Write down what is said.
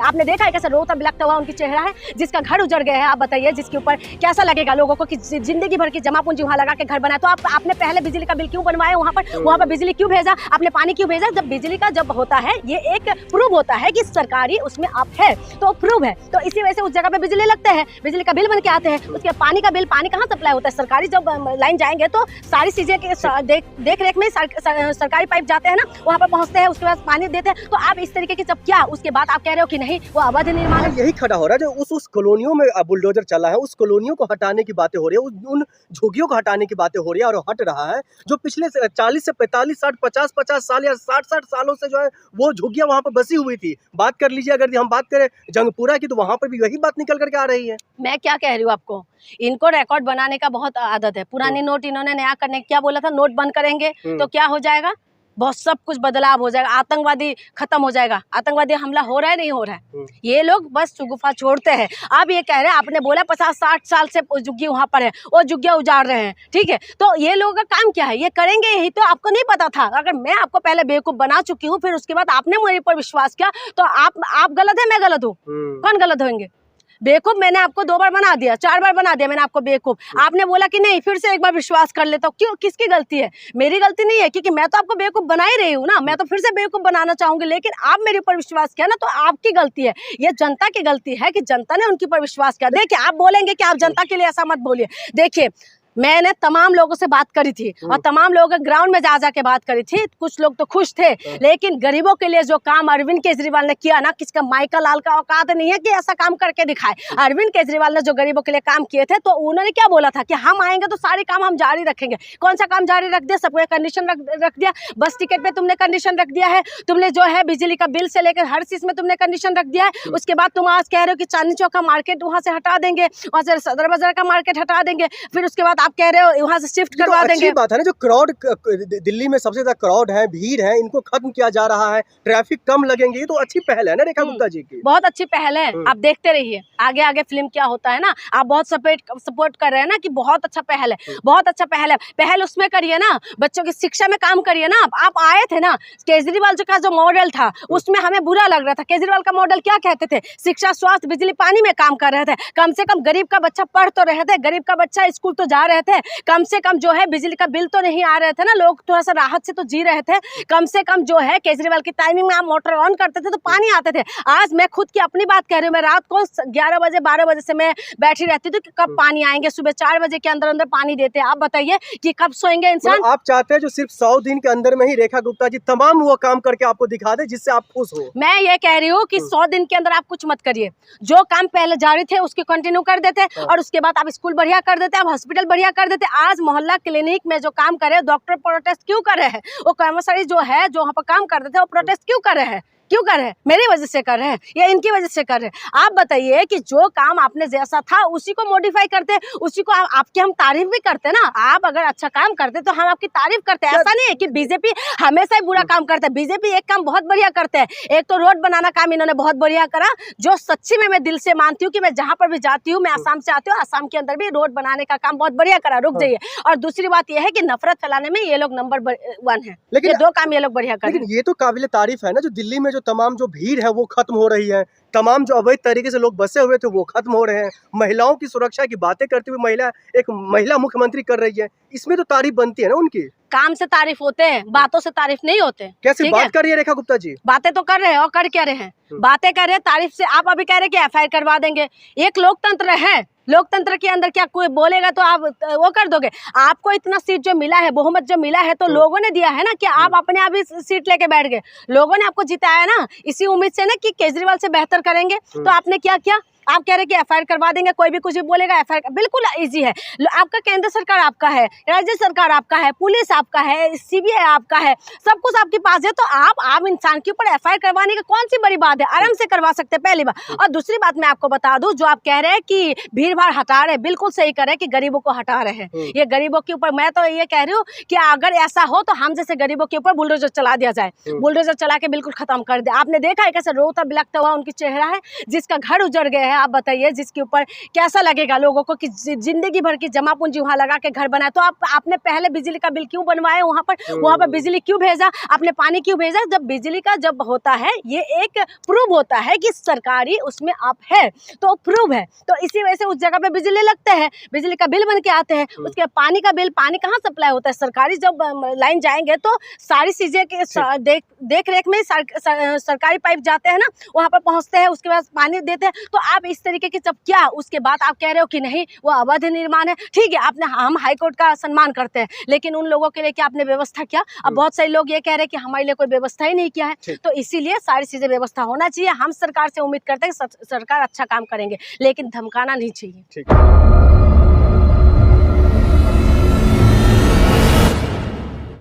आपने देखा है कैसे रोता बिलखता हुआ उनकी चेहरा है, जिसका घर उजड़ गया है। आप बताइए जिसके ऊपर कैसा लगेगा लोगों को कि जिंदगी भर की जमा पूंजी वहाँ लगा के घर बनाया। तो आपने पहले बिजली का बिल क्यों बनवाया, वहाँ पर बिजली क्यों भेजा, आपने पानी क्यों भेजा? जब बिजली का जब होता है ये एक प्रूव होता है कि सरकारी उसमें आप है तो प्रूव है, तो इसी वजह से उस जगह पे बिजली लगते हैं, बिजली का बिल बन के आते हैं। उसके पानी का बिल, पानी कहाँ सप्लाई होता है? सरकारी जब लाइन जाएंगे तो सारी चीजें देख रेख में सरकारी पाइप जाते हैं ना, वहाँ पर पहुँचते हैं, उसके बाद पानी देते हैं। तो आप इस तरीके की जब क्या उसके बाद आप कह रहे हो कि नहीं वो अवैध निर्माण है। यही खड़ा हो रहा है जो उस कॉलोनियों में बुलडोजर चला है, उस कॉलोनियों को हटाने की बातें हो रही है, उन झुग्गियों को हटाने की बातें हो रही है और हट रहा है जो पिछले 40 से 45 60 50 साल या 60 सालों से जो है वो झुग्गियां वहां पर बसी हुई थी। बात कर लीजिए, अगर हम बात करें जंगपुरा की तो वहां पर भी वही बात निकल करके आ रही है। मैं क्या कह रही हूँ आपको, इनको रिकॉर्ड बनाने का बहुत आदत है। पुरानी नोट इन्होंने नया करने क्या बोला था, नोट बंद करेंगे तो क्या हो जाएगा, बहुत सब कुछ बदलाव हो जाएगा, आतंकवादी खत्म हो जाएगा। आतंकवादी हमला हो रहा है नहीं हो रहा है, ये लोग बस गुफा छोड़ते हैं। आप ये कह रहे हैं, आपने बोला 50-60 साल से झुग्गी वहां पर है, वो झुग्गियां उजाड़ रहे हैं, ठीक है। तो ये लोगों का काम क्या है, ये करेंगे यही। तो आपको नहीं पता था? अगर मैं आपको पहले बेवकूफ बना चुकी हूँ, फिर उसके बाद आपने मेरे पर विश्वास किया, तो आप गलत है, मैं गलत हूँ? कौन गलत होंगे? बेवकूफ मैंने आपको 2 बार बना दिया, 4 बार बना दिया मैंने आपको बेवकूफ। आपने बोला कि नहीं फिर से एक बार विश्वास कर लेता हूँ। क्यों, किसकी गलती है? मेरी गलती नहीं है, क्योंकि मैं तो आपको बेवकूफ बना ही रही हूँ ना। मैं तो फिर से बेवकूफ बनाना चाहूंगी, लेकिन आप मेरे ऊपर विश्वास किया ना, तो आपकी गलती है। ये जनता की गलती है कि जनता ने उनके ऊपर विश्वास किया। देखिए, आप बोलेंगे कि आप जनता के लिए ऐसा मत बोलिए। देखिए, मैंने तमाम लोगों से बात करी थी और तमाम लोगों के ग्राउंड में जा के बात करी थी। कुछ लोग तो खुश थे, लेकिन गरीबों के लिए जो काम अरविंद केजरीवाल ने किया ना, किसका माइकल लाल का औकात नहीं है कि ऐसा काम करके दिखाए। अरविंद केजरीवाल ने जो गरीबों के लिए काम किए थे, तो उन्होंने क्या बोला था कि हम आएंगे तो सारे काम हम जारी रखेंगे। कौन सा काम जारी रख दिया? सबको कंडीशन रख दिया। बस टिकट पे तुमने कंडीशन रख दिया है, तुमने जो है बिजली का बिल से लेकर हर चीज में तुमने कंडीशन रख दिया है। उसके बाद तुम आज कह रहे हो कि चांदनी चौक का मार्केट वहां से हटा देंगे, वहां से सदर बाजार का मार्केट हटा देंगे, फिर उसके बाद आप कह रहे हो वहां से शिफ्ट करवा देंगे। अच्छी बात है ना, जो क्राउड दिल्ली में सबसे ज्यादा क्राउड है, भीड़ है, इनको खत्म किया जा रहा है, ट्रैफिक कम लगेंगे, ये तो अच्छी पहल है ना रेखा गुप्ता जी की। बहुत अच्छी पहल है, आप देखते रहिए आगे आगे फिल्म क्या होता है ना। आप बहुत सपोर्ट कर रहे हैं ना कि बहुत अच्छा पहल है, बहुत अच्छा पहल है। पहल उसमें करिए ना, बच्चों की शिक्षा में काम करिए ना। आप आए थे ना, केजरीवाल जी का जो मॉडल था उसमें हमें बुरा लग रहा था। केजरीवाल का मॉडल क्या कहते थे? शिक्षा, स्वास्थ्य, बिजली, पानी में काम कर रहे थे। कम से कम गरीब का बच्चा पढ़ तो रहे थे, गरीब का बच्चा स्कूल तो जा रहे थे, कम से कम जो है बिजली का बिल तो नहीं आ रहे थे ना, लोग थोड़ा सा राहत से तो जी रहे थे। कम से कम जो है केजरीवाल की टाइमिंग में आप मोटर ऑन करते थे तो पानी आते थे। आज मैं खुद की अपनी बात कह रही हूँ, मैं रात को 11 बजे 12 बजे से मैं बैठी रहती थी कि कब पानी आएंगे, सुबह 4 बजे के अंदर अंदर पानी देते। आप बताइए कि कब सोएंगे इंसान? आप चाहते हैं जो सिर्फ 100 दिन के अंदर में ही रेखा गुप्ता जी तमाम वो काम करके आपको दिखा दे जिससे आप खुश हो? मैं ये कह रही हूँ कि 100 दिन के अंदर आप कुछ मत करिए, जो काम पहले जारी थे उसके कंटिन्यू कर देते और उसके बाद आप स्कूल बढ़िया कर देते, आप हॉस्पिटल बढ़िया कर देते। आज मोहल्ला क्लिनिक में जो काम कर रहे हैं, डॉक्टर प्रोटेस्ट क्यों कर रहे हैं? वो कर्मचारी जो है जो वहाँ पर काम करते थे वो प्रोटेस्ट क्यों कर रहे हैं? क्यों कर रहे हैं? मेरी वजह से कर रहे हैं या इनकी वजह से कर रहे हैं? आप बताइए कि जो काम आपने जैसा था उसी को मॉडिफाई करते, उसी को आपकी हम तारीफ भी करते ना। आप अगर अच्छा काम करते तो हम आपकी तारीफ करते। ऐसा नहीं है कि बीजेपी हमेशा ही बुरा काम करता है। बीजेपी एक काम बहुत बढ़िया करते हैं, एक तो रोड बनाना काम इन्होंने बहुत बढ़िया करा, जो सच्ची में मैं दिल से मानती हूँ कि मैं जहाँ पर भी जाती हूँ, मैं आसाम से आती हूँ, आसाम के अंदर भी रोड बनाने का काम बहुत बढ़िया करा। रुक जाइए। और दूसरी बात यह है कि नफरत फैलाने में ये लोग नंबर 1 है। लेकिन 2 काम ये लोग बढ़िया कर रहे हैं। लेकिन ये तो काबिल तारीफ है ना, जो दिल्ली में जो तमाम जो भीड़ है वो खत्म हो रही है, तमाम जो अवैध तरीके से लोग बसे हुए थे वो खत्म हो रहे हैं, महिलाओं की सुरक्षा की बातें करते हुए एक महिला मुख्यमंत्री कर रही है, इसमें तो तारीफ बनती है ना उनकी। काम से तारीफ होते हैं, बातों से तारीफ नहीं होते। कैसे बात कर रही है रेखा गुप्ता जी? बातें तो कर रहे हैं और कर क्या रहे हैं? बातें कर रहे हैं तारीफ से। आप अभी कह रहे हैं कि एफआईआर करवा देंगे। एक लोकतंत्र है, लोकतंत्र के अंदर क्या कोई बोलेगा तो आप वो कर दोगे? आपको इतना सीट जो मिला है, बहुमत जो मिला है, तो लोगों ने दिया है ना कि आप अपने आप ही सीट लेके बैठ गए। लोगों ने आपको जिताया ना इसी उम्मीद से ना कि केजरीवाल से बेहतर करेंगे। तो आपने क्या किया? आप कह रहे कि एफआईआर करवा देंगे, कोई भी कुछ भी बोलेगा एफआईआर। बिल्कुल इजी है, आपका केंद्र सरकार आपका है, राज्य सरकार आपका है, पुलिस आपका है, सीबीआई आपका है, सब कुछ आपके पास है। तो आप इंसान के ऊपर एफआईआर करवाने की कौन सी बड़ी बात है? आराम से करवा सकते हैं, पहली बात। और दूसरी बात मैं आपको बता दूं, जो आप कह रहे हैं कि भीड़ भाड़ हटा रहे हैं, बिल्कुल सही कर रहे हैं कि गरीबों को हटा रहे हैं। ये गरीबों के ऊपर मैं तो ये कह रही हूँ कि अगर ऐसा हो तो हम जैसे गरीबों के ऊपर बुलडोजर चला दिया जाए, बुलडोजर चला के बिल्कुल खत्म कर दे। आपने देखा है कैसे रोता बिलखता हुआ उनकी चेहरा है, जिसका घर उजड़ गया है। हैं, आप बताइए, जिसके ऊपर कैसा लगेगा लोगों को कि जिंदगी भर की जमा पूंजी वहाँ लगा के घर बनाए। तो आपने पहले बिजली का बिल क्यों बनवाए वहाँ पर बिजली क्यों भेजा, आपने पानी क्यों भेजा? जब बिजली का जब होता है, ये एक प्रूव होता है कि सरकारी उसमें आप है, तो प्रूव है, तो इसी वजह से उस जगह पे बिजली लगते हैं, बिजली का बिल बन के आते हैं। उसके पानी का बिल, पानी कहाँ सप्लाई होता है? सरकारी जब लाइन जाएंगे तो सारी चीजें के देख रेख में सरकारी पाइप जाते हैं ना, वहाँ पर पहुँचते हैं, उसके बाद पानी देते हैं। तो आप इस तरीके की जब क्या उसके बाद आप कह रहे हो कि नहीं वो अवैध निर्माण है, ठीक है, आपने, हम हाई कोर्ट का सम्मान करते हैं, लेकिन उन लोगों के लिए क्या आपने व्यवस्था किया? अब बहुत सारे लोग ये कह रहे हैं कि हमारे लिए कोई व्यवस्था ही नहीं किया है। तो इसीलिए सारी चीजें व्यवस्था होना चाहिए। हम सरकार से उम्मीद करते हैं कि सरकार अच्छा काम करेंगे, लेकिन धमकाना नहीं चाहिए। ठीक है।